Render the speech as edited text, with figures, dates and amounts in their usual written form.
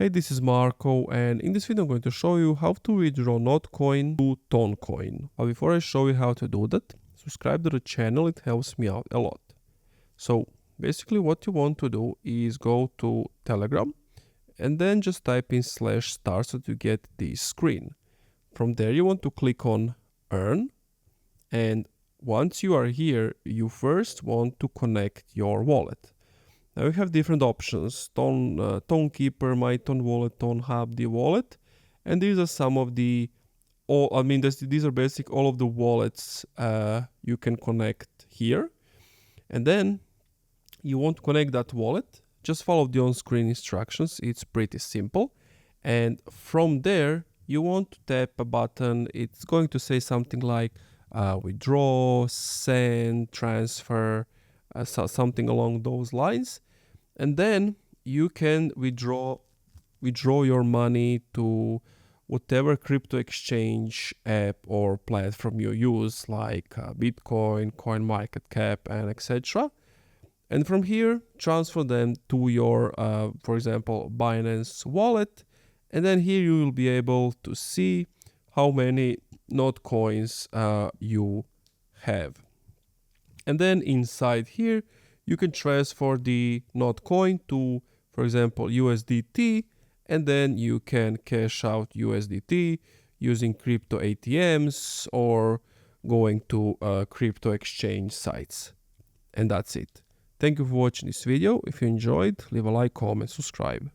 Hey, this is Marco, and in this video I'm going to show you how to withdraw Notcoin to Toncoin. But before I show you how to do that, subscribe to the channel, it helps me out a lot. So basically what you want to do is go to Telegram and then just type in /star so to get this screen. From there you want to click on Earn, and once you are here, you first want to connect your wallet. Now we have different options: Tonkeeper, MyTon Wallet, TonHub, the wallet, and these are some of the these are basic all of the wallets you can connect here. And then you want to connect that wallet. Just follow the on-screen instructions. It's pretty simple. And from there, you want to tap a button. It's going to say something like withdraw, send, transfer, something along those lines. And then you can withdraw your money to whatever crypto exchange app or platform you use, like Bitcoin, CoinMarketCap, and etc. And from here, transfer them to your, for example, Binance wallet. And then here you will be able to see how many Notcoins you have. And then inside here, you can transfer the Notcoin to, for example, USDT, and then you can cash out USDT using crypto ATMs or going to crypto exchange sites. And that's it. Thank you for watching this video. If you enjoyed, leave a like, comment, subscribe.